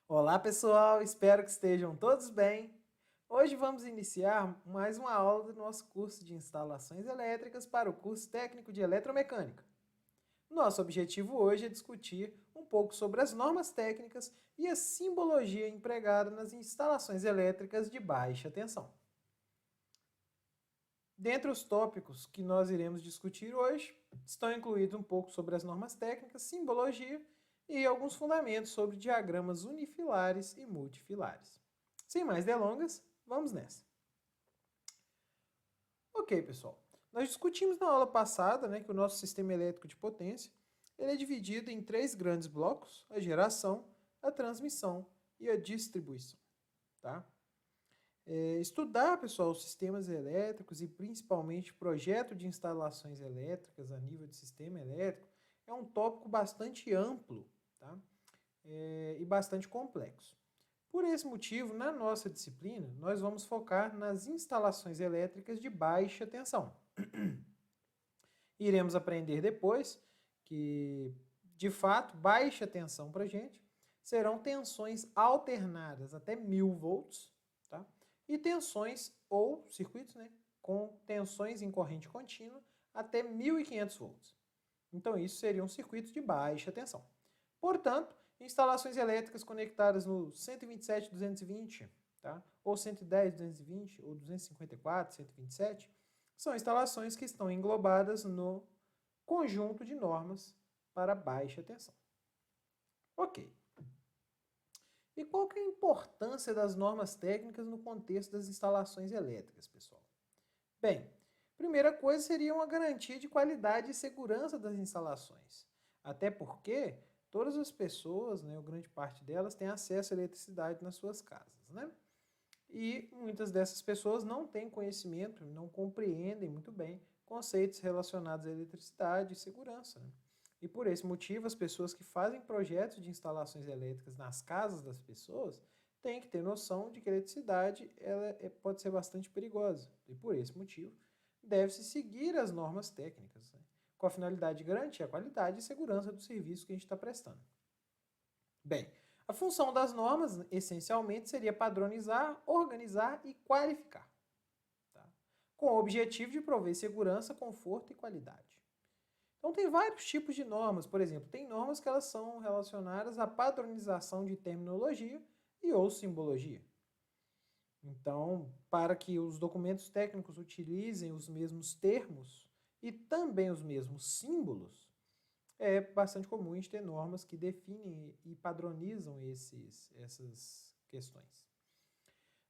Olá pessoal, espero que estejam todos bem. Hoje vamos iniciar mais uma aula do nosso curso de instalações elétricas para o curso técnico de eletromecânica. Nosso objetivo hoje é discutir um pouco sobre as normas técnicas e a simbologia empregada nas instalações elétricas de baixa tensão. Dentre os tópicos que nós iremos discutir hoje, estão incluídos um pouco sobre as normas técnicas, simbologia e alguns fundamentos sobre diagramas unifilares e multifilares. Sem mais delongas, vamos nessa. Ok, pessoal. Nós discutimos na aula passada, que o nosso sistema elétrico de potência ele é dividido em três grandes blocos: a geração, a transmissão e a distribuição. Tá? Estudar, pessoal, os sistemas elétricos e principalmente projeto de instalações elétricas a nível de sistema elétrico é um tópico bastante amplo, tá? E bastante complexo. Por esse motivo, na nossa disciplina, nós vamos focar nas instalações elétricas de baixa tensão. Iremos aprender depois que, de fato, baixa tensão para a gente serão tensões alternadas até 1000 volts, tá? E tensões ou circuitos, com tensões em corrente contínua até 1500 volts. Então, isso seriam circuitos de baixa tensão. Portanto, instalações elétricas conectadas no 127.220, tá? Ou 110.220, ou 254.127, são instalações que estão englobadas no conjunto de normas para baixa tensão. Ok. E qual que é a importância das normas técnicas no contexto das instalações elétricas, pessoal? Bem, primeira coisa seria uma garantia de qualidade e segurança das instalações. Até porque todas as pessoas, ou grande parte delas, têm acesso à eletricidade nas suas casas, E muitas dessas pessoas não têm conhecimento, não compreendem muito bem conceitos relacionados à eletricidade e segurança. E por esse motivo, as pessoas que fazem projetos de instalações elétricas nas casas das pessoas têm que ter noção de que a eletricidade pode ser bastante perigosa. E por esse motivo, deve-se seguir as normas técnicas, com a finalidade de garantir a qualidade e segurança do serviço que a gente está prestando. Bem, a função das normas, essencialmente, seria padronizar, organizar e qualificar, tá? Com o objetivo de prover segurança, conforto e qualidade. Então, tem vários tipos de normas. Por exemplo, tem normas que elas são relacionadas à padronização de terminologia e ou simbologia. Então, para que os documentos técnicos utilizem os mesmos termos e também os mesmos símbolos, é bastante comum a gente ter normas que definem e padronizam essas questões.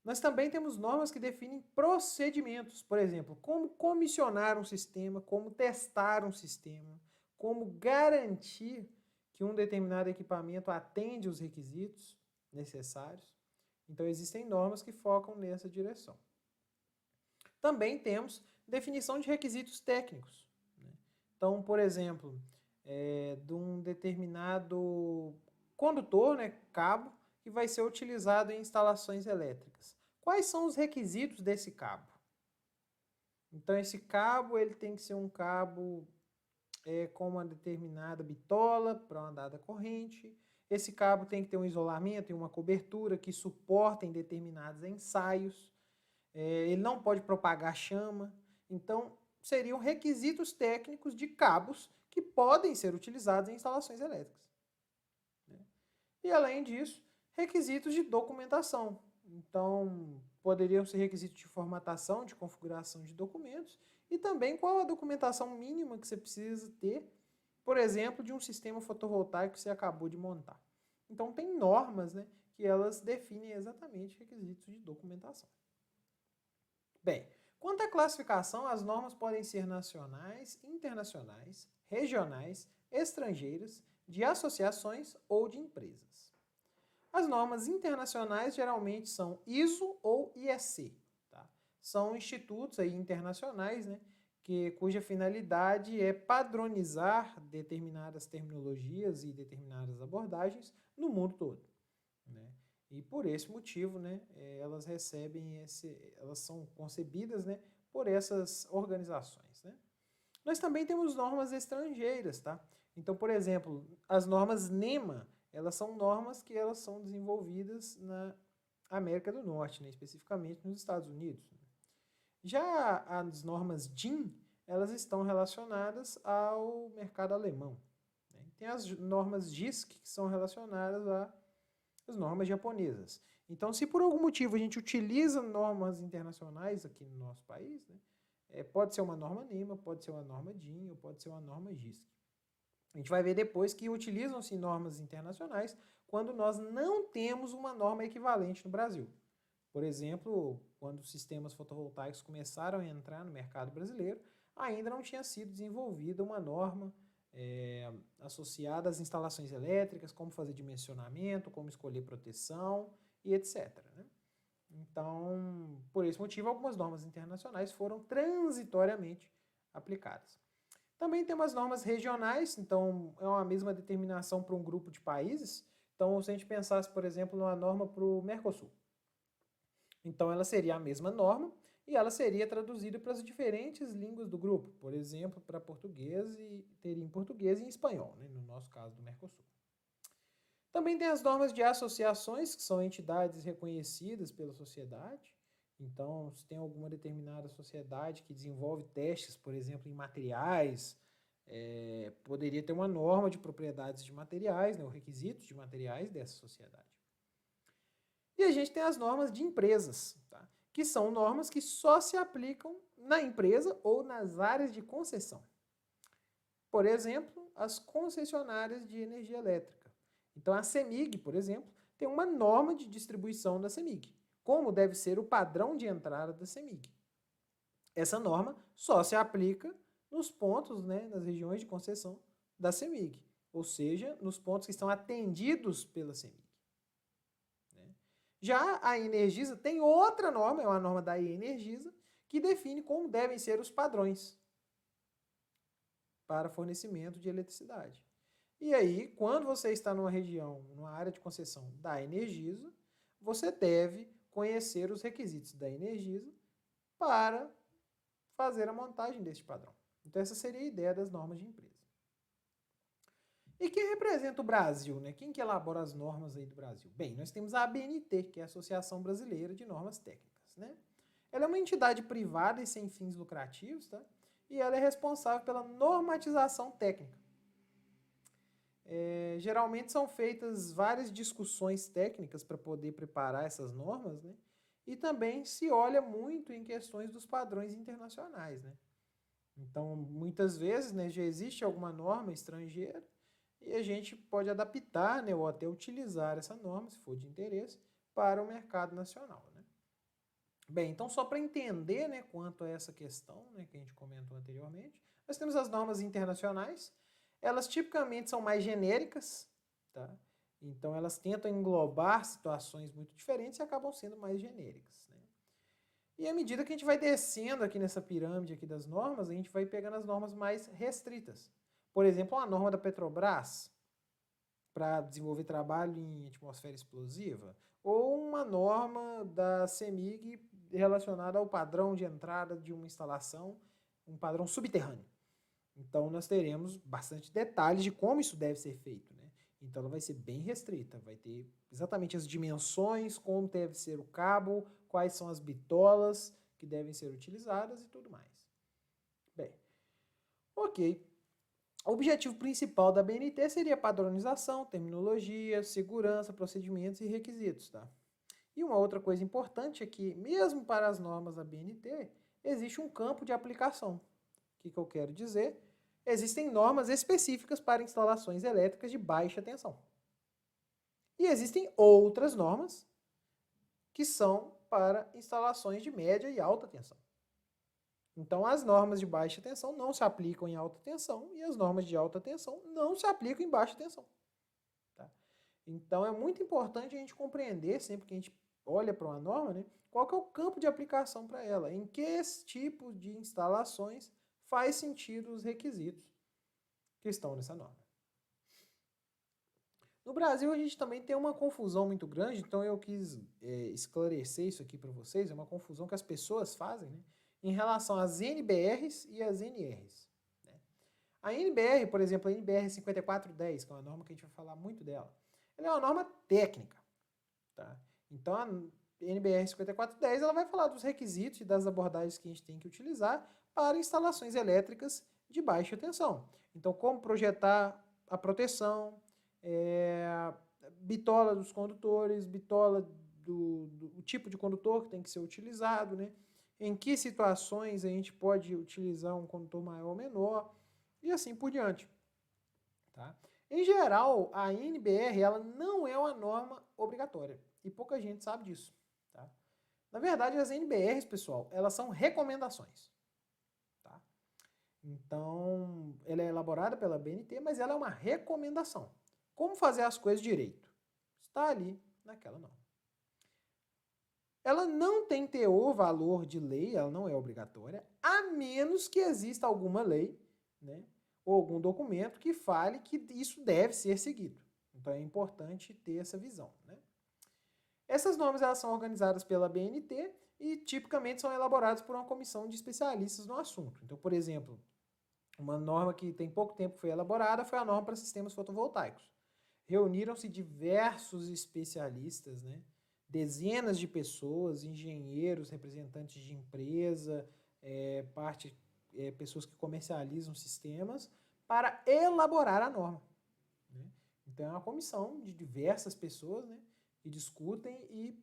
Nós também temos normas que definem procedimentos, por exemplo, como comissionar um sistema, como testar um sistema, como garantir que um determinado equipamento atende os requisitos necessários. Então, existem normas que focam nessa direção. Também temos definição de requisitos técnicos. Então, por exemplo, de um determinado condutor, cabo, que vai ser utilizado em instalações elétricas. Quais são os requisitos desse cabo? Então, esse cabo ele tem que ser um cabo com uma determinada bitola para uma dada corrente. Esse cabo tem que ter um isolamento e uma cobertura que suportem determinados ensaios. Ele não pode propagar chama. Então, seriam requisitos técnicos de cabos que podem ser utilizados em instalações elétricas. E, além disso, requisitos de documentação. Então, poderiam ser requisitos de formatação, de configuração de documentos e também qual a documentação mínima que você precisa ter, por exemplo, de um sistema fotovoltaico que você acabou de montar. Então, tem normas que elas definem exatamente requisitos de documentação. Bem, quanto à classificação, as normas podem ser nacionais, internacionais, regionais, estrangeiras, de associações ou de empresas. As normas internacionais geralmente são ISO ou IEC. Tá? São institutos internacionais cuja finalidade é padronizar determinadas terminologias e determinadas abordagens no mundo todo. E por esse motivo, elas elas são concebidas por essas organizações. Nós também temos normas estrangeiras, tá? Então, por exemplo, as normas NEMA, elas são normas que elas são desenvolvidas na América do Norte, né, especificamente nos Estados Unidos. Já as normas DIN, elas estão relacionadas ao mercado alemão. Né? Tem as normas JISC, que são relacionadas às normas japonesas. Então, se por algum motivo a gente utiliza normas internacionais aqui no nosso país, né, pode ser uma norma NEMA, pode ser uma norma DIN ou pode ser uma norma JISC. A gente vai ver depois que utilizam-se normas internacionais quando nós não temos uma norma equivalente no Brasil. Por exemplo, quando os sistemas fotovoltaicos começaram a entrar no mercado brasileiro, ainda não tinha sido desenvolvida uma norma associada às instalações elétricas, como fazer dimensionamento, como escolher proteção e etc. Né? Então, por esse motivo, algumas normas internacionais foram transitoriamente aplicadas. Também temos as normas regionais, então é uma mesma determinação para um grupo de países. Então, se a gente pensasse, por exemplo, numa norma para o Mercosul, então ela seria a mesma norma e ela seria traduzida para as diferentes línguas do grupo, por exemplo, para português e teria em português e em espanhol, né, no nosso caso do Mercosul. Também tem as normas de associações, que são entidades reconhecidas pela sociedade. Então, se tem alguma determinada sociedade que desenvolve testes, por exemplo, em materiais, poderia ter uma norma de propriedades de materiais, né, ou requisitos de materiais dessa sociedade. E a gente tem as normas de empresas, tá? Que são normas que só se aplicam na empresa ou nas áreas de concessão. Por exemplo, as concessionárias de energia elétrica. Então, a CEMIG, por exemplo, tem uma norma de distribuição da CEMIG, como deve ser o padrão de entrada da CEMIG. Essa norma só se aplica nos pontos, né, nas regiões de concessão da CEMIG, ou seja, nos pontos que estão atendidos pela CEMIG. Já a Energisa tem outra norma, é uma norma da Energisa, que define como devem ser os padrões para fornecimento de eletricidade. E aí, quando você está numa região, numa área de concessão da Energisa, você deve conhecer os requisitos da Energisa para fazer a montagem deste padrão. Então, essa seria a ideia das normas de empresa. E quem representa o Brasil, né? Quem que elabora as normas aí do Brasil? Bem, nós temos a ABNT, que é a Associação Brasileira de Normas Técnicas, né? Ela é uma entidade privada e sem fins lucrativos, tá? E ela é responsável pela normatização técnica. Geralmente são feitas várias discussões técnicas para poder preparar essas normas, né? E também se olha muito em questões dos padrões internacionais, né? Então, muitas vezes, né, já existe alguma norma estrangeira e a gente pode adaptar, né, ou até utilizar essa norma, se for de interesse, para o mercado nacional, né? Bem, então só para entender, né, quanto a essa questão, né, que a gente comentou anteriormente, nós temos as normas internacionais. Elas tipicamente são mais genéricas, tá? Então elas tentam englobar situações muito diferentes e acabam sendo mais genéricas, né? E à medida que a gente vai descendo aqui nessa pirâmide aqui das normas, a gente vai pegando as normas mais restritas. Por exemplo, uma norma da Petrobras para desenvolver trabalho em atmosfera explosiva, ou uma norma da CEMIG relacionada ao padrão de entrada de uma instalação, um padrão subterrâneo. Então, nós teremos bastante detalhes de como isso deve ser feito, né? Então, ela vai ser bem restrita, vai ter exatamente as dimensões, como deve ser o cabo, quais são as bitolas que devem ser utilizadas e tudo mais. Bem, ok. O objetivo principal da BNT seria padronização, terminologia, segurança, procedimentos e requisitos, tá? E uma outra coisa importante é que, mesmo para as normas da BNT, existe um campo de aplicação. O que eu quero dizer? Existem normas específicas para instalações elétricas de baixa tensão. E existem outras normas que são para instalações de média e alta tensão. Então, as normas de baixa tensão não se aplicam em alta tensão e as normas de alta tensão não se aplicam em baixa tensão. Tá? Então, é muito importante a gente compreender, sempre que a gente olha para uma norma, né, qual que é o campo de aplicação para ela, em que tipo de instalações faz sentido os requisitos que estão nessa norma. No Brasil, a gente também tem uma confusão muito grande, então eu quis esclarecer isso aqui para vocês, é uma confusão que as pessoas fazem, né, em relação às NBRs e às NRs. Né? A NBR, por exemplo, a NBR 5410, que é uma norma que a gente vai falar muito dela, ela é uma norma técnica, tá? Então, a NBR 5410 ela vai falar dos requisitos e das abordagens que a gente tem que utilizar para instalações elétricas de baixa tensão. Então, como projetar a proteção, bitola dos condutores, bitola do tipo de condutor que tem que ser utilizado, né? Em que situações a gente pode utilizar um condutor maior ou menor, e assim por diante. Tá? Em geral, a NBR ela não é uma norma obrigatória, e pouca gente sabe disso. Tá? Na verdade, as NBRs, pessoal, elas são recomendações. Tá? Então, ela é elaborada pela BNT, mas ela é uma recomendação. Como fazer as coisas direito? Está ali naquela norma. Ela não tem teor, valor de lei, ela não é obrigatória, a menos que exista alguma lei, né, ou algum documento que fale que isso deve ser seguido. Então é importante ter essa visão. Né? Essas normas elas são organizadas pela BNT e tipicamente são elaboradas por uma comissão de especialistas no assunto. Então, por exemplo, uma norma que tem pouco tempo que foi elaborada foi a norma para sistemas fotovoltaicos. Reuniram-se diversos especialistas, né? Dezenas de pessoas, engenheiros, representantes de empresa, pessoas que comercializam sistemas, para elaborar a norma. Né? Então é uma comissão de diversas pessoas, né, que discutem e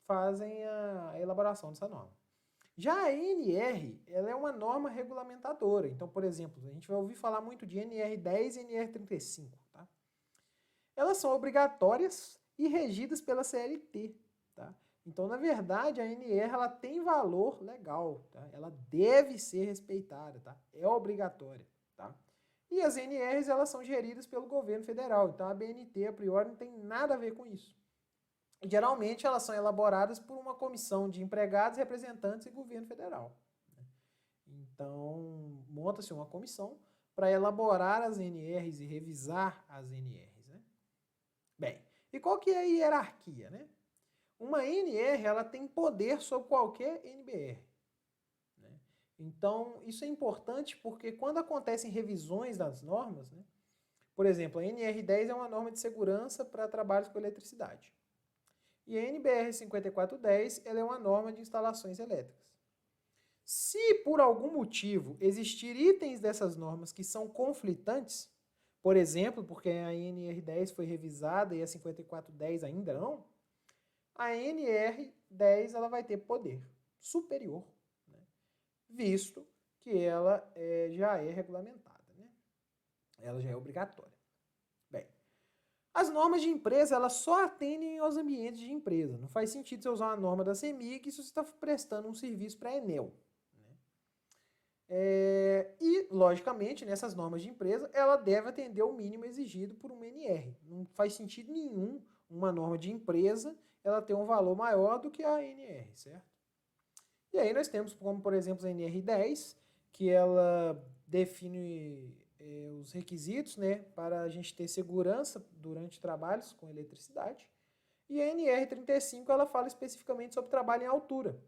fazem a elaboração dessa norma. Já a NR, ela é uma norma regulamentadora. Então, por exemplo, a gente vai ouvir falar muito de NR10 e NR35. Tá? Elas são obrigatórias e regidas pela CLT. Tá? Então, na verdade, a NR ela tem valor legal. Tá? Ela deve ser respeitada. Tá? É obrigatória. Tá? E as NRs elas são geridas pelo governo federal. Então, a BNT, a priori, não tem nada a ver com isso. Geralmente, elas são elaboradas por uma comissão de empregados, representantes e governo federal. Então, monta-se uma comissão para elaborar as NRs e revisar as NRs. Né? Bem, e qual que é a hierarquia? Né? Uma NR ela tem poder sobre qualquer NBR. Né? Então, isso é importante porque quando acontecem revisões das normas, né? Por exemplo, a NR10 é uma norma de segurança para trabalhos com eletricidade. E a NBR 5410 ela é uma norma de instalações elétricas. Se por algum motivo existir itens dessas normas que são conflitantes, por exemplo, porque a NR10 foi revisada e a 5410 ainda não, a NR10 ela vai ter poder superior, né, visto que ela já é regulamentada, né? Ela já é obrigatória. Bem, as normas de empresa, elas só atendem aos ambientes de empresa. Não faz sentido você usar uma norma da CEMIG se você está prestando um serviço para a Enel. Né? E, logicamente, nessas normas de empresa, ela deve atender o mínimo exigido por uma NR. Não faz sentido nenhum uma norma de empresa ela ter um valor maior do que a NR, certo? E aí nós temos, como por exemplo, a NR10, que ela define os requisitos, né, para a gente ter segurança durante trabalhos com eletricidade. E a NR35 ela fala especificamente sobre trabalho em altura.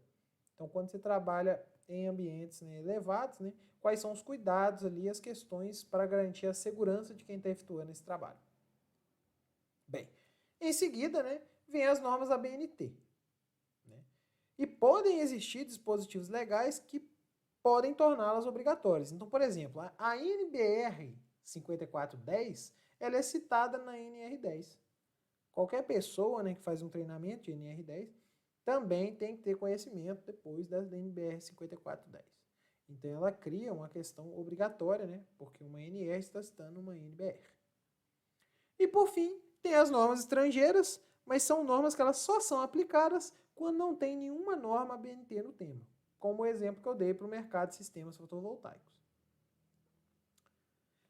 Então, quando você trabalha em ambientes, né, elevados, né, quais são os cuidados ali, as questões para garantir a segurança de quem está efetuando esse trabalho. Bem, em seguida, né, vem as normas da BNT. Né, e podem existir dispositivos legais que podem torná-las obrigatórias. Então, por exemplo, a NBR 5410 ela é citada na NR10. Qualquer pessoa, né, que faz um treinamento de NR10 também tem que ter conhecimento depois da NBR 5410. Então ela cria uma questão obrigatória, né, porque uma NR está citando uma NBR. E por fim, tem as normas estrangeiras, mas são normas que elas só são aplicadas quando não tem nenhuma norma BNT no tema, como o exemplo que eu dei para o mercado de sistemas fotovoltaicos.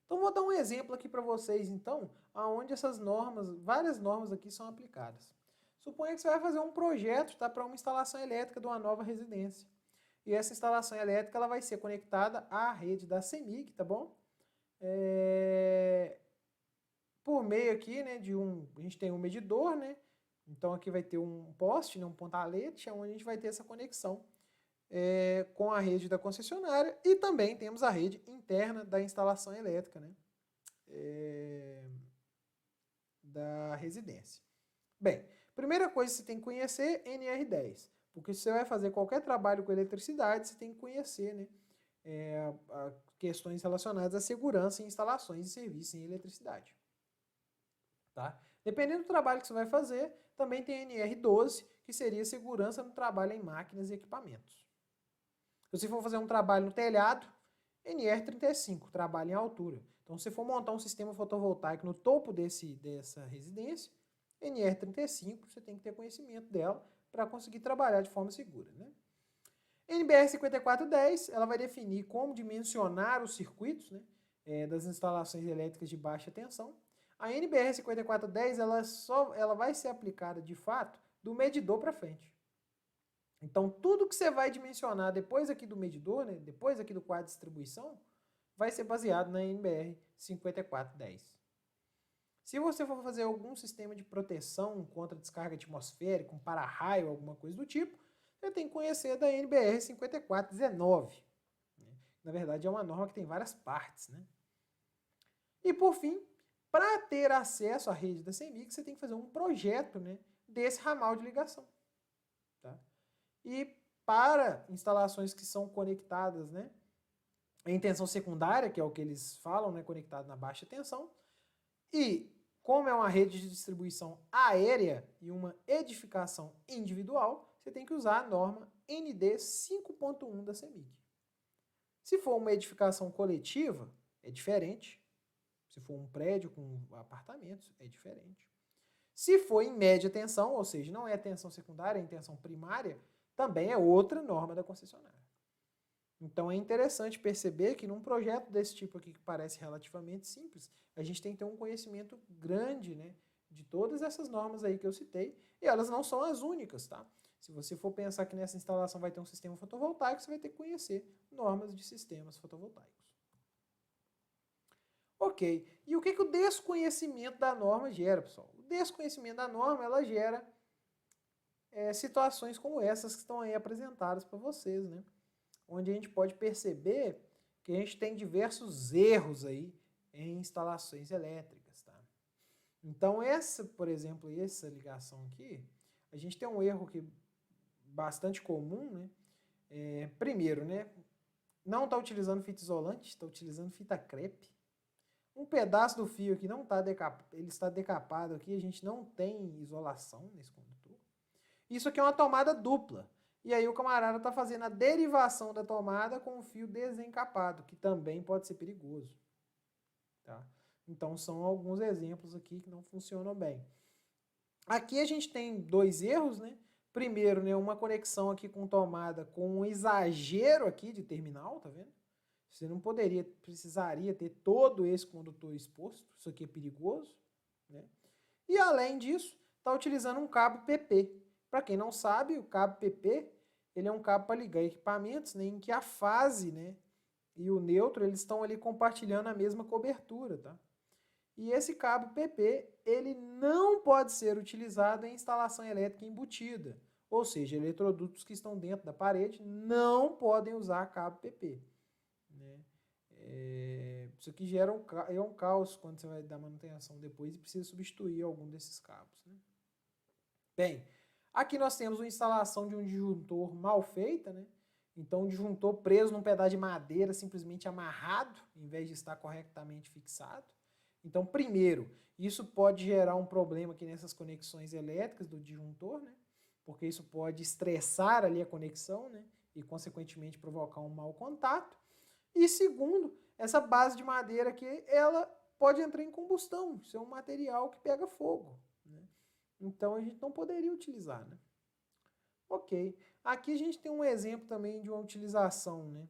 Então vou dar um exemplo aqui para vocês, então, aonde essas normas, várias normas aqui são aplicadas. Suponha que você vai fazer um projeto, tá, para uma instalação elétrica de uma nova residência. E essa instalação elétrica ela vai ser conectada à rede da CEMIG, tá bom? Por meio aqui, né, a gente tem um medidor, né? Então aqui vai ter um poste, né, um pontalete, onde a gente vai ter essa conexão com a rede da concessionária e também temos a rede interna da instalação elétrica, né? da residência. Bem, primeira coisa que você tem que conhecer é NR10, porque se você vai fazer qualquer trabalho com eletricidade, você tem que conhecer, né, questões relacionadas à segurança em instalações e serviços em eletricidade. Tá? Dependendo do trabalho que você vai fazer, também tem NR12, que seria segurança no trabalho em máquinas e equipamentos. Se você for fazer um trabalho no telhado, NR35, trabalho em altura. Então, se você for montar um sistema fotovoltaico no topo dessa residência, NR35, você tem que ter conhecimento dela para conseguir trabalhar de forma segura, né? NBR 5410, ela vai definir como dimensionar os circuitos, né, das instalações elétricas de baixa tensão. A NBR 5410, ela vai ser aplicada, de fato, do medidor para frente. Então, tudo que você vai dimensionar depois aqui do medidor, né, depois aqui do quadro de distribuição, vai ser baseado na NBR 5410. Se você for fazer algum sistema de proteção contra descarga atmosférica, um para-raio, alguma coisa do tipo, você tem que conhecer da NBR 5419. Na verdade, é uma norma que tem várias partes, né? E, por fim, para ter acesso à rede da CEMIG, você tem que fazer um projeto, né, desse ramal de ligação. Tá? E para instalações que são conectadas, né, em tensão secundária, que é o que eles falam, né, conectado na baixa tensão, e como é uma rede de distribuição aérea e uma edificação individual, você tem que usar a norma ND 5.1 da CEMIG. Se for uma edificação coletiva, é diferente. Se for um prédio com apartamentos, é diferente. Se for em média tensão, ou seja, não é tensão secundária, é em tensão primária, também é outra norma da concessionária. Então é interessante perceber que num projeto desse tipo aqui, que parece relativamente simples, a gente tem que ter um conhecimento grande, né, de todas essas normas aí que eu citei, e elas não são as únicas, tá? Se você for pensar que nessa instalação vai ter um sistema fotovoltaico, você vai ter que conhecer normas de sistemas fotovoltaicos. Ok, e o que o desconhecimento da norma gera, pessoal? O desconhecimento da norma, ela gera situações como essas que estão aí apresentadas para vocês, né? Onde a gente pode perceber que a gente tem diversos erros aí em instalações elétricas, tá? Então por exemplo, essa ligação aqui, a gente tem um erro que bastante comum, né? Primeiro, né? Não está utilizando fita isolante, está utilizando fita crepe. Um pedaço do fio aqui não está ele está decapado aqui, a gente não tem isolação nesse condutor. Isso aqui é uma tomada dupla. E aí o camarada está fazendo a derivação da tomada com o fio desencapado, que também pode ser perigoso. Tá? Então são alguns exemplos aqui que não funcionam bem. Aqui a gente tem dois erros, né? Primeiro, né, uma conexão aqui com tomada com um exagero aqui de terminal, tá vendo? Você não precisaria ter todo esse condutor exposto, isso aqui é perigoso, né? E além disso, está utilizando um cabo PP. Para quem não sabe, o cabo PP, ele é um cabo para ligar equipamentos, né, em que a fase, né, e o neutro, eles estão ali compartilhando a mesma cobertura, tá? E esse cabo PP, ele não pode ser utilizado em instalação elétrica embutida, ou seja, eletrodutos que estão dentro da parede não podem usar cabo PP. Né? Isso aqui gera um caos quando você vai dar manutenção depois e precisa substituir algum desses cabos. Né? Bem, aqui nós temos uma instalação de um disjuntor mal feita, né? Então um disjuntor preso num pedaço de madeira, simplesmente amarrado, em vez de estar corretamente fixado. Então, primeiro, isso pode gerar um problema aqui nessas conexões elétricas do disjuntor, né? Porque isso pode estressar ali a conexão, né? E, consequentemente, provocar um mau contato. E segundo, essa base de madeira aqui, ela pode entrar em combustão. Isso é um material que pega fogo, né? Então, a gente não poderia utilizar, né? Ok. Aqui a gente tem um exemplo também de uma utilização, né,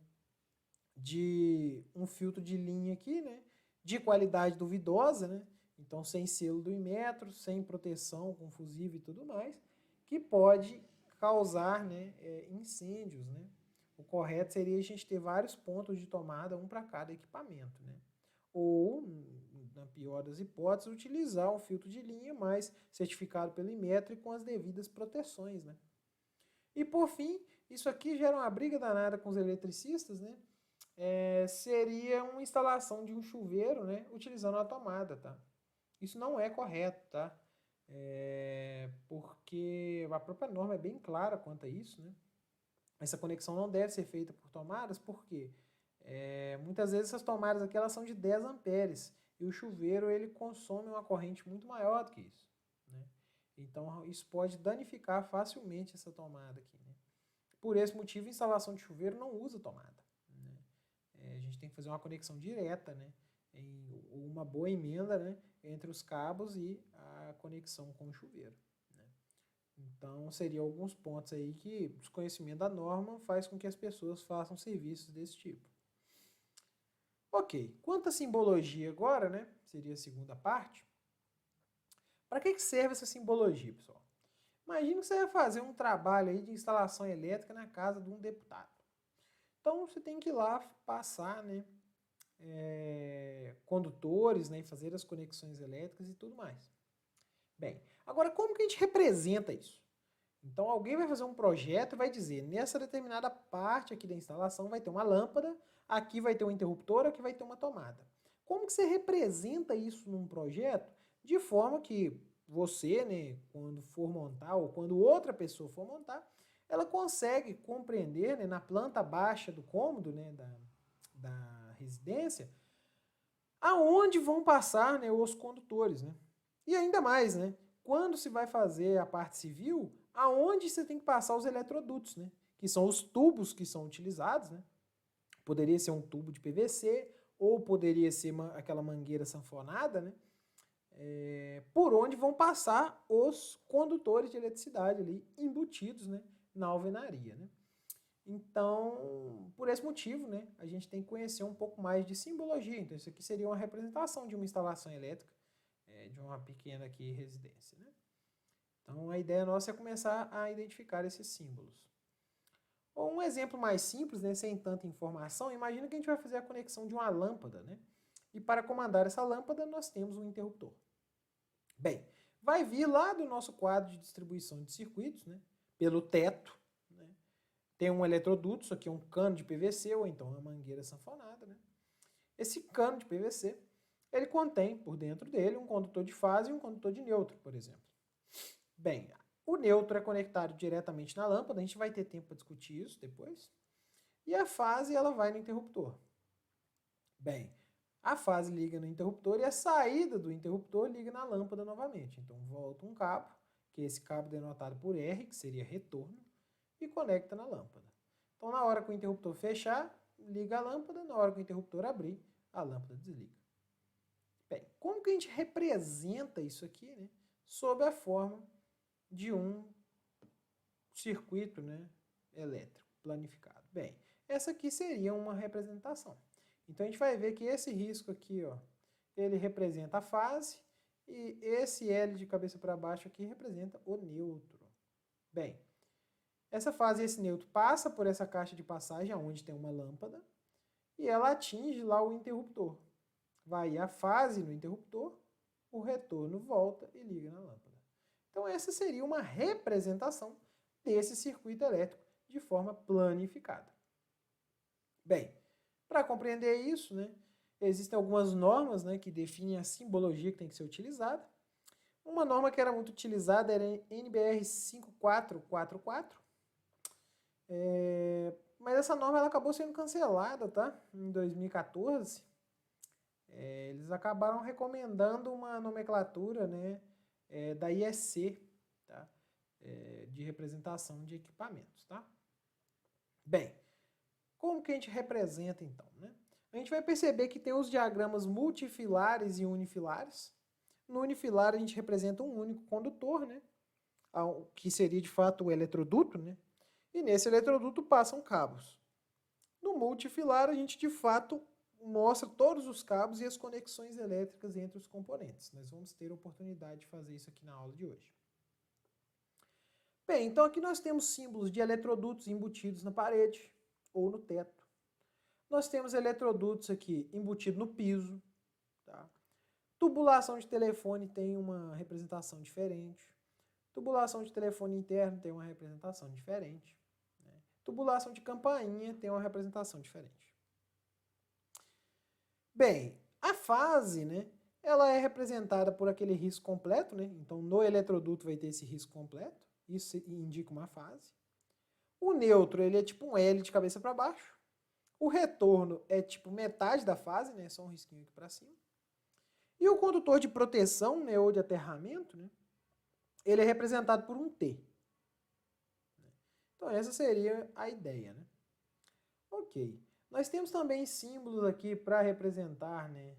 de um filtro de linha aqui, né, de qualidade duvidosa, né? Então, sem selo do Inmetro, sem proteção com fusível e tudo mais, que pode causar, né, incêndios, né? O correto seria a gente ter vários pontos de tomada, um para cada equipamento, né? Ou, na pior das hipóteses, utilizar um filtro de linha, mas certificado pelo Inmetro e com as devidas proteções, né? E, por fim, isso aqui gera uma briga danada com os eletricistas, né? Seria uma instalação de um chuveiro, né, utilizando a tomada, tá? Isso não é correto, tá? Porque a própria norma é bem clara quanto a isso, né? Essa conexão não deve ser feita por tomadas, porque muitas vezes essas tomadas aqui elas são de 10 amperes e o chuveiro ele consome uma corrente muito maior do que isso, né? Então isso pode danificar facilmente essa tomada aqui, né? Por esse motivo, a instalação de chuveiro não usa tomada, né? A gente tem que fazer uma conexão direta, né? Uma boa emenda, né? Entre os cabos e a conexão com o chuveiro. Então, seriam alguns pontos aí que o desconhecimento da norma faz com que as pessoas façam serviços desse tipo. Ok, quanto à simbologia agora, né, seria a segunda parte. Para que serve essa simbologia, pessoal? Imagina que você vai fazer um trabalho aí de instalação elétrica na casa de um deputado. Então, você tem que ir lá passar, né, condutores, né, e fazer as conexões elétricas e tudo mais. Bem, agora como que a gente representa isso? Então alguém vai fazer um projeto e vai dizer, nessa determinada parte aqui da instalação vai ter uma lâmpada, aqui vai ter um interruptor, aqui vai ter uma tomada. Como que você representa isso num projeto de forma que você, né, quando for montar ou quando outra pessoa for montar, ela consegue compreender, né, na planta baixa do cômodo, né, da residência, aonde vão passar, né, os condutores, né? E ainda mais, né? Quando se vai fazer a parte civil, aonde você tem que passar os eletrodutos, né? Que são os tubos que são utilizados, né? Poderia ser um tubo de PVC ou poderia ser aquela mangueira sanfonada, né? Por onde vão passar os condutores de eletricidade ali embutidos, né, na alvenaria, né? Então, por esse motivo, né, a gente tem que conhecer um pouco mais de simbologia. Então, isso aqui seria uma representação de uma instalação elétrica de uma pequena aqui residência, né? Então, a ideia nossa é começar a identificar esses símbolos. Ou um exemplo mais simples, né, sem tanta informação, imagina que a gente vai fazer a conexão de uma lâmpada, né? E para comandar essa lâmpada, nós temos um interruptor. Bem, vai vir lá do nosso quadro de distribuição de circuitos, né, pelo teto, né? Tem um eletroduto, isso aqui é um cano de PVC ou então uma mangueira sanfonada, né? Esse cano de PVC, ele contém por dentro dele um condutor de fase e um condutor de neutro, por exemplo. Bem, o neutro é conectado diretamente na lâmpada, a gente vai ter tempo para discutir isso depois. E a fase, ela vai no interruptor. Bem, a fase liga no interruptor e a saída do interruptor liga na lâmpada novamente. Então, volta um cabo, que é esse cabo denotado por R, que seria retorno, e conecta na lâmpada. Então, na hora que o interruptor fechar, liga a lâmpada, na hora que o interruptor abrir, a lâmpada desliga. Bem, como que a gente representa isso aqui, né? Sob a forma de um circuito, né, elétrico planificado. Bem, essa aqui seria uma representação. Então a gente vai ver que esse risco aqui, ó, ele representa a fase e esse L de cabeça para baixo aqui representa o neutro. Bem, essa fase e esse neutro passa por essa caixa de passagem onde tem uma lâmpada e ela atinge lá o interruptor. Vai a fase no interruptor, o retorno volta e liga na lâmpada. Então essa seria uma representação desse circuito elétrico de forma planificada. Bem, para compreender isso, né, existem algumas normas, né, que definem a simbologia que tem que ser utilizada. Uma norma que era muito utilizada era NBR 5444, mas essa norma ela acabou sendo cancelada, tá? Em 2014. Eles acabaram recomendando uma nomenclatura, né, da IEC, tá? De representação de equipamentos, tá? Bem, como que a gente representa então, né? A gente vai perceber que tem os diagramas multifilares e unifilares. No unifilar a gente representa um único condutor, né? Que seria de fato o eletroduto, né? E nesse eletroduto passam cabos. No multifilar a gente de fato mostra todos os cabos e as conexões elétricas entre os componentes. Nós vamos ter a oportunidade de fazer isso aqui na aula de hoje. Bem, então aqui nós temos símbolos de eletrodutos embutidos na parede ou no teto. Nós temos eletrodutos aqui embutidos no piso. Tá? Tubulação de telefone tem uma representação diferente. Tubulação de telefone interno tem uma representação diferente. Né? Tubulação de campainha tem uma representação diferente. Bem, a fase, né, ela é representada por aquele risco completo, né? Então, no eletroduto vai ter esse risco completo, isso indica uma fase. O neutro, ele é tipo um L de cabeça para baixo. O retorno é tipo metade da fase, né? Só um risquinho aqui para cima. E o condutor de proteção, né, ou de aterramento, né, ele é representado por um T. Então, essa seria a ideia, né? Ok. Nós temos também símbolos aqui para representar, né,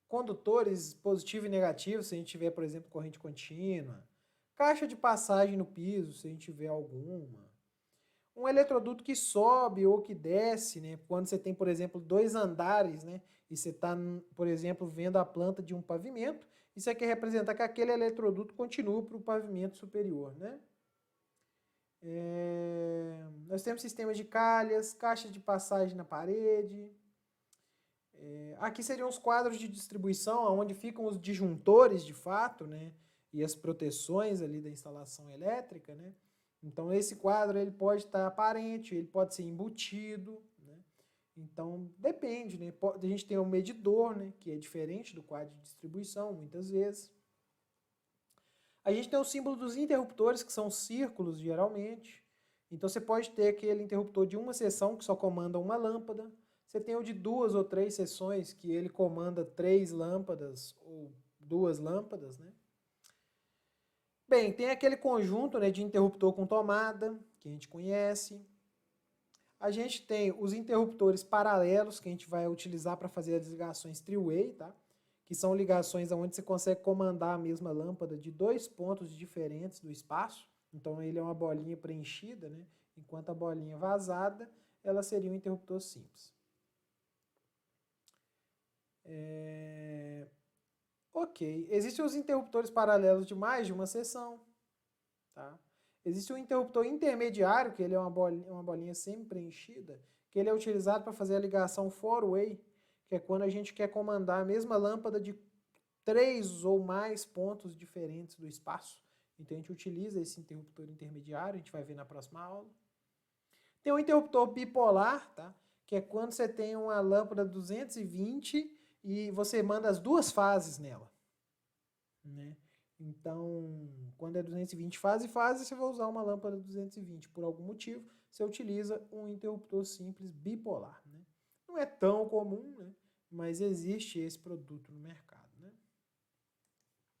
condutores positivo e negativo, se a gente tiver, por exemplo, corrente contínua. Caixa de passagem no piso, se a gente tiver alguma. Um eletroduto que sobe ou que desce, né? Quando você tem, por exemplo, 2 andares, né? E você está, por exemplo, vendo a planta de um pavimento, isso aqui representa que aquele eletroduto continua para o pavimento superior, né? Nós temos sistemas de calhas, caixa de passagem na parede. Aqui seriam os quadros de distribuição, onde ficam os disjuntores de fato, né? E as proteções ali da instalação elétrica, né? Então, esse quadro ele pode estar aparente, ele pode ser embutido, né? Então, depende, né? A gente tem um medidor, né? Que é diferente do quadro de distribuição, muitas vezes. A gente tem o símbolo dos interruptores, que são círculos, geralmente. Então, você pode ter aquele interruptor de uma seção, que só comanda uma lâmpada. Você tem o de 2 ou 3 seções, que ele comanda 3 lâmpadas ou 2 lâmpadas, né? Bem, tem aquele conjunto, né, de interruptor com tomada, que a gente conhece. A gente tem os interruptores paralelos, que a gente vai utilizar para fazer as ligações three-way, tá? Que são ligações onde você consegue comandar a mesma lâmpada de 2 pontos diferentes do espaço. Então, ele é uma bolinha preenchida, né? Enquanto a bolinha vazada, ela seria um interruptor simples. Ok, existem os interruptores paralelos de mais de uma seção, tá? Existe um interruptor intermediário, que ele é uma bolinha semi-preenchida, que ele é utilizado para fazer a ligação four-way, que é quando a gente quer comandar a mesma lâmpada de 3 ou mais pontos diferentes do espaço. Então, a gente utiliza esse interruptor intermediário, a gente vai ver na próxima aula. Tem um interruptor bipolar, tá? Que é quando você tem uma lâmpada 220 e você manda as 2 fases nela, né? Então, quando é 220 fase, você vai usar uma lâmpada 220. Por algum motivo, você utiliza um interruptor simples bipolar, né? Não é tão comum, né? Mas existe esse produto no mercado, né?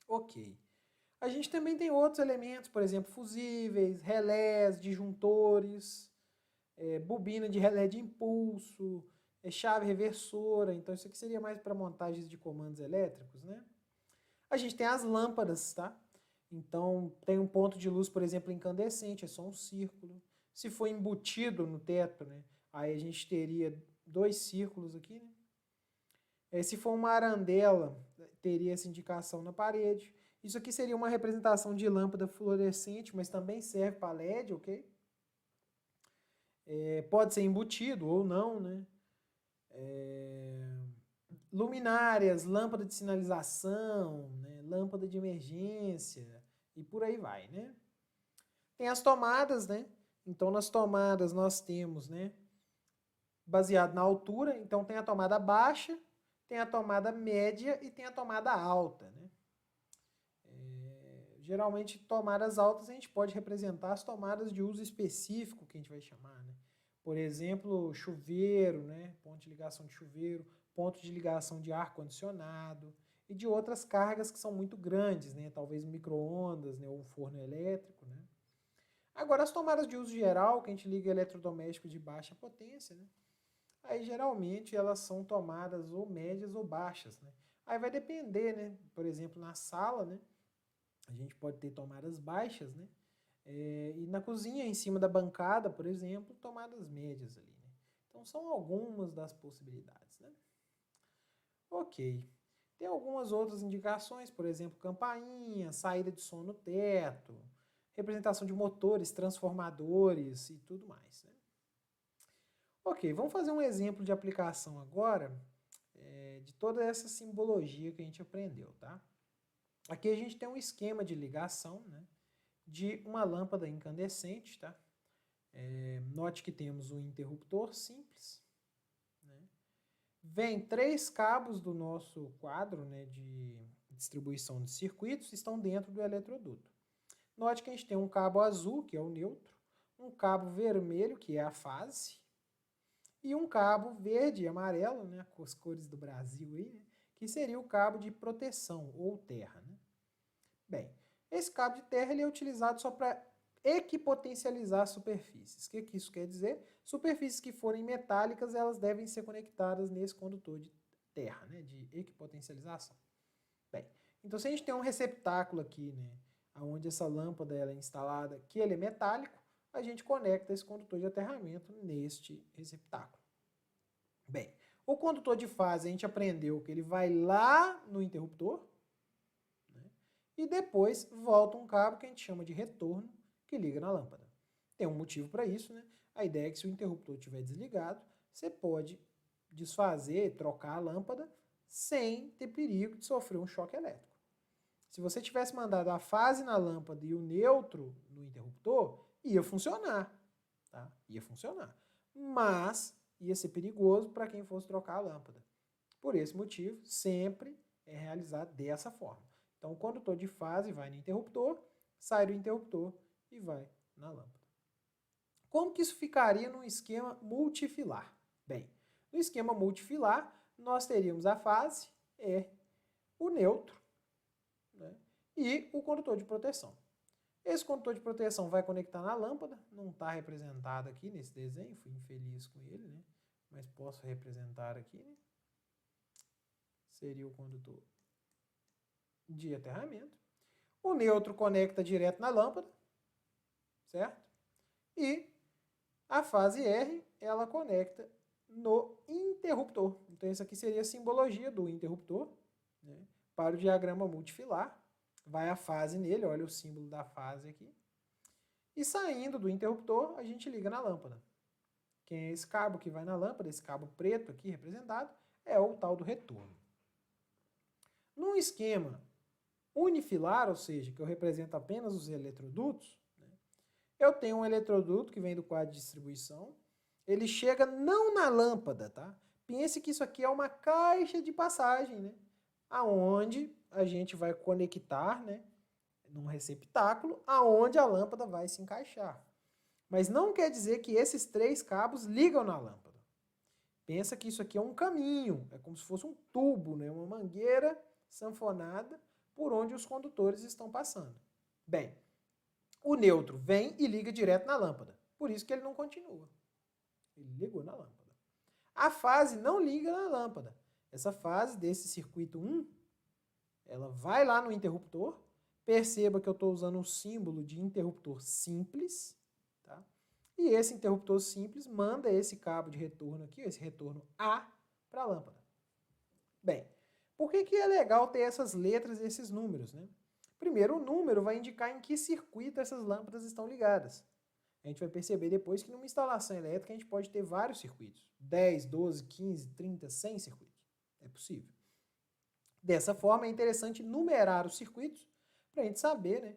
Ok. A gente também tem outros elementos, por exemplo, fusíveis, relés, disjuntores, bobina de relé de impulso, chave reversora. Então, isso aqui seria mais para montagens de comandos elétricos, né? A gente tem as lâmpadas, tá? Então, tem um ponto de luz, por exemplo, incandescente, é só um círculo. Se for embutido no teto, né? Aí a gente teria 2 círculos aqui, né? Se for uma arandela, teria essa indicação na parede. Isso aqui seria uma representação de lâmpada fluorescente, mas também serve para LED, ok? Pode ser embutido ou não, né? Luminárias, lâmpada de sinalização, né? Lâmpada de emergência e por aí vai, né? Tem as tomadas, né? Então, nas tomadas nós temos, né? Baseado na altura, então tem a tomada baixa, tem a tomada média e tem a tomada alta, né? Geralmente, tomadas altas a gente pode representar as tomadas de uso específico, que a gente vai chamar, né? Por exemplo, chuveiro, né? Ponto de ligação de chuveiro, ponto de ligação de ar-condicionado e de outras cargas que são muito grandes, né? Talvez micro-ondas, né? Ou um forno elétrico, né? Agora, as tomadas de uso geral, que a gente liga eletrodoméstico de baixa potência, né? Aí, geralmente, elas são tomadas ou médias ou baixas, né? Aí vai depender, né? Por exemplo, na sala, né? A gente pode ter tomadas baixas, né? E na cozinha, em cima da bancada, por exemplo, tomadas médias ali, né? Então, são algumas das possibilidades, né? Ok. Tem algumas outras indicações, por exemplo, campainha, saída de som no teto, representação de motores, transformadores e tudo mais, né? Ok, vamos fazer um exemplo de aplicação agora de toda essa simbologia que a gente aprendeu, tá? Aqui a gente tem um esquema de ligação, né, de uma lâmpada incandescente, tá? Note que temos um interruptor simples, né? Vem 3 cabos do nosso quadro, né, de distribuição de circuitos, estão dentro do eletroduto. Note que a gente tem um cabo azul, que é o neutro, um cabo vermelho, que é a fase, e um cabo verde e amarelo, né, com as cores do Brasil aí, né, que seria o cabo de proteção, ou terra. Né? Bem, esse cabo de terra ele é utilizado só para equipotencializar superfícies. O que isso quer dizer? Superfícies que forem metálicas, elas devem ser conectadas nesse condutor de terra, né, de equipotencialização. Bem, então se a gente tem um receptáculo aqui, né, onde essa lâmpada ela é instalada, que ele é metálico, a gente conecta esse condutor de aterramento neste receptáculo. Bem, o condutor de fase a gente aprendeu que ele vai lá no interruptor, né, e depois volta um cabo que a gente chama de retorno, que liga na lâmpada. Tem um motivo para isso, né? A ideia é que se o interruptor estiver desligado, você pode desfazer, trocar a lâmpada sem ter perigo de sofrer um choque elétrico. Se você tivesse mandado a fase na lâmpada e o neutro no interruptor, ia funcionar, tá? Ia funcionar. Mas ia ser perigoso para quem fosse trocar a lâmpada. Por esse motivo, sempre é realizado dessa forma. Então, o condutor de fase vai no interruptor, sai do interruptor e vai na lâmpada. Como que isso ficaria num esquema multifilar? Bem, no esquema multifilar, nós teríamos a fase, o neutro, né, e o condutor de proteção. Esse condutor de proteção vai conectar na lâmpada, não está representado aqui nesse desenho, fui infeliz com ele, né, mas posso representar aqui, né? Seria o condutor de aterramento. O neutro conecta direto na lâmpada, certo? E a fase R, ela conecta no interruptor. Então, isso aqui seria a simbologia do interruptor, né? Para o diagrama multifilar. Vai a fase nele, olha o símbolo da fase aqui. E saindo do interruptor, a gente liga na lâmpada. Quem é esse cabo que vai na lâmpada? Esse cabo preto aqui representado é o tal do retorno. Num esquema unifilar, ou seja, que eu represento apenas os eletrodutos, né, eu tenho um eletroduto que vem do quadro de distribuição, ele chega não na lâmpada, tá? Pense que isso aqui é uma caixa de passagem, né? Aonde a gente vai conectar, né, num receptáculo, aonde a lâmpada vai se encaixar. Mas não quer dizer que esses 3 cabos ligam na lâmpada. Pensa que isso aqui é um caminho, é como se fosse um tubo, né, uma mangueira sanfonada por onde os condutores estão passando. Bem, o neutro vem e liga direto na lâmpada, por isso que ele não continua. Ele ligou na lâmpada. A fase não liga na lâmpada. Essa fase desse circuito 1, ela vai lá no interruptor, perceba que eu estou usando um símbolo de interruptor simples, tá? E esse interruptor simples manda esse cabo de retorno aqui, esse retorno A, para a lâmpada. Bem, por que é legal ter essas letras e esses números, né? Primeiro, o número vai indicar em que circuito essas lâmpadas estão ligadas. A gente vai perceber depois que numa instalação elétrica a gente pode ter vários circuitos. 10, 12, 15, 30, 100 circuitos. É possível. Dessa forma, é interessante numerar os circuitos para a gente saber, né,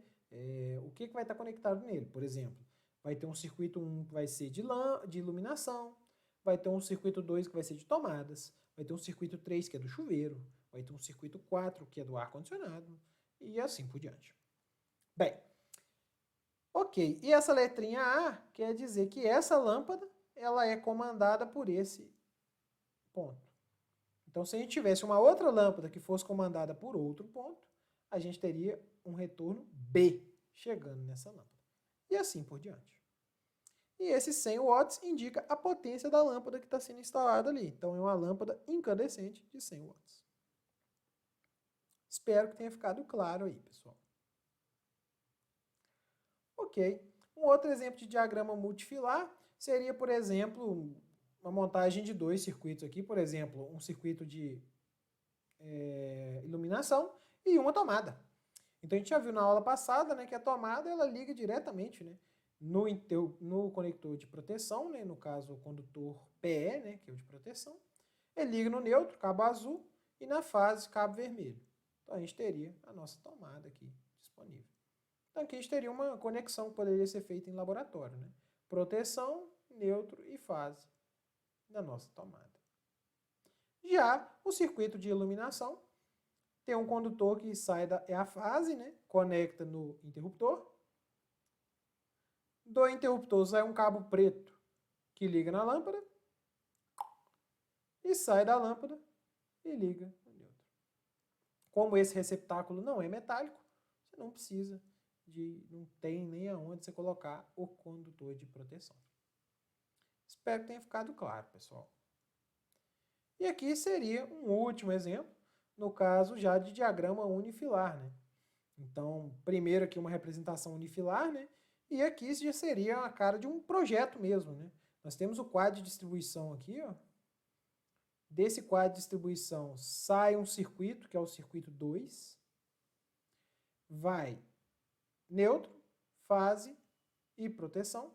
o que vai estar conectado nele. Por exemplo, vai ter um circuito 1 que vai ser de iluminação, vai ter um circuito 2 que vai ser de tomadas, vai ter um circuito 3 que é do chuveiro, vai ter um circuito 4 que é do ar-condicionado e assim por diante. Bem, ok, e essa letrinha A quer dizer que essa lâmpada ela é comandada por esse ponto. Então, se a gente tivesse uma outra lâmpada que fosse comandada por outro ponto, a gente teria um retorno B chegando nessa lâmpada. E assim por diante. E esse 100 watts indica a potência da lâmpada que está sendo instalada ali. Então, é uma lâmpada incandescente de 100 watts. Espero que tenha ficado claro aí, pessoal. Ok. Um outro exemplo de diagrama multifilar seria, por exemplo, uma montagem de 2 circuitos aqui. Por exemplo, um circuito de iluminação e uma tomada. Então, a gente já viu na aula passada, né, que a tomada ela liga diretamente, né, no conector de proteção, né, no caso o condutor PE, né, que é o de proteção. Ele liga no neutro, cabo azul, e na fase, cabo vermelho. Então, a gente teria a nossa tomada aqui disponível. Então, aqui a gente teria uma conexão que poderia ser feita em laboratório, né? Proteção, neutro e fase da nossa tomada. Já o circuito de iluminação tem um condutor que sai é a fase, né? Conecta no interruptor. Do interruptor sai um cabo preto que liga na lâmpada e sai da lâmpada e liga no neutro. Como esse receptáculo não é metálico, você não precisa não tem nem aonde você colocar o condutor de proteção. Espero que tenha ficado claro, pessoal. E aqui seria um último exemplo, no caso já de diagrama unifilar, né? Então, primeiro aqui uma representação unifilar, né? E aqui já seria a cara de um projeto mesmo, né? Nós temos o quadro de distribuição aqui, ó. Desse quadro de distribuição sai um circuito, que é o circuito 2. Vai neutro, fase e proteção.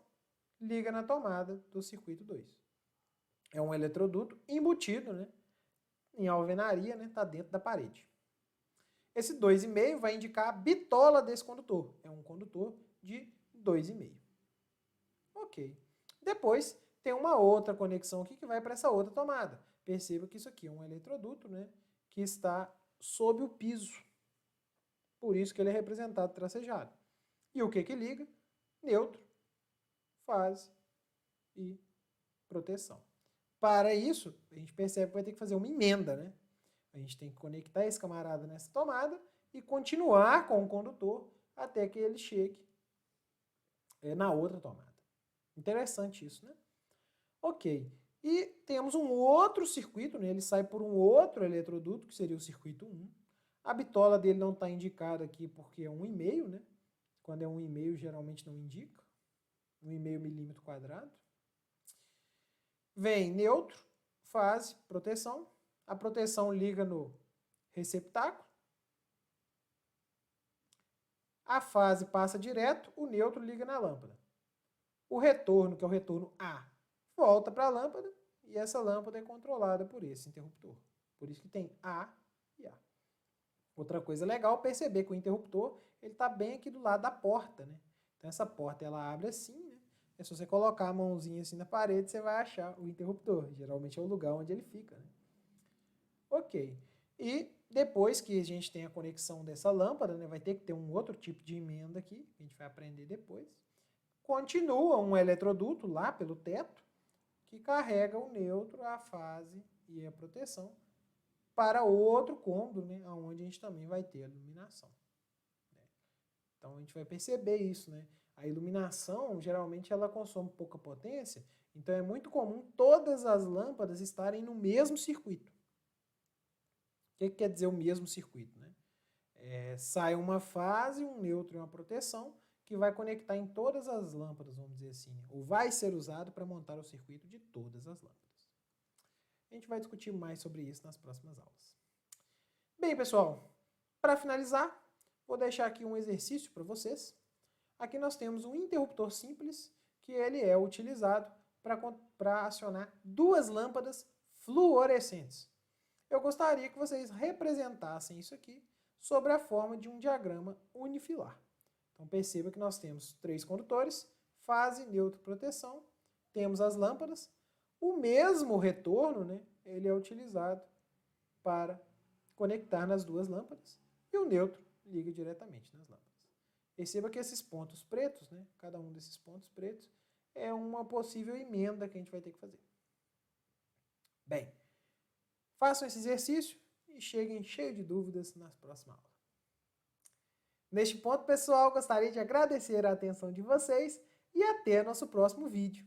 Liga na tomada do circuito 2. É um eletroduto embutido, né? Em alvenaria, né? Está dentro da parede. Esse 2,5 vai indicar a bitola desse condutor. É um condutor de 2,5. Ok. Depois tem uma outra conexão aqui que vai para essa outra tomada. Perceba que isso aqui é um eletroduto, né, que está sob o piso. Por isso que ele é representado tracejado. E o que que liga? Neutro, fase e proteção. Para isso, a gente percebe que vai ter que fazer uma emenda, né? A gente tem que conectar esse camarada nessa tomada e continuar com o condutor até que ele chegue na outra tomada. Interessante isso, né? Ok. E temos um outro circuito, né? Ele sai por um outro eletroduto, que seria o circuito 1. A bitola dele não está indicada aqui porque é 1,5, né? Quando é 1,5 geralmente não indica. 1,5 milímetro quadrado. Vem neutro, fase, proteção. A proteção liga no receptáculo. A fase passa direto, o neutro liga na lâmpada. O retorno, que é o retorno A, volta para a lâmpada e essa lâmpada é controlada por esse interruptor. Por isso que tem A e A. Outra coisa legal é perceber que o interruptor está bem aqui do lado da porta, né? Então essa porta ela abre assim, né? É se você colocar a mãozinha assim na parede, você vai achar o interruptor. Geralmente é o lugar onde ele fica, né? Ok. E depois que a gente tem a conexão dessa lâmpada, né, vai ter que ter um outro tipo de emenda aqui, que a gente vai aprender depois. Continua um eletroduto lá pelo teto, que carrega o neutro, a fase e a proteção para outro cômodo, né, onde a gente também vai ter a iluminação. Então a gente vai perceber isso, né? A iluminação, geralmente, ela consome pouca potência, então é muito comum todas as lâmpadas estarem no mesmo circuito. O que quer dizer o mesmo circuito, né? Sai uma fase, um neutro e uma proteção, que vai conectar em todas as lâmpadas, vamos dizer assim, ou vai ser usado para montar o circuito de todas as lâmpadas. A gente vai discutir mais sobre isso nas próximas aulas. Bem, pessoal, para finalizar, vou deixar aqui um exercício para vocês. Aqui nós temos um interruptor simples, que ele é utilizado para acionar duas lâmpadas fluorescentes. Eu gostaria que vocês representassem isso aqui sobre a forma de um diagrama unifilar. Então perceba que nós temos 3 condutores, fase, neutro, proteção, temos as lâmpadas, o mesmo retorno, né, ele é utilizado para conectar nas duas lâmpadas e o neutro liga diretamente nas lâmpadas. Perceba que esses pontos pretos, né, cada um desses pontos pretos, é uma possível emenda que a gente vai ter que fazer. Bem, façam esse exercício e cheguem cheio de dúvidas nas próximas aulas. Neste ponto, pessoal, gostaria de agradecer a atenção de vocês e até nosso próximo vídeo.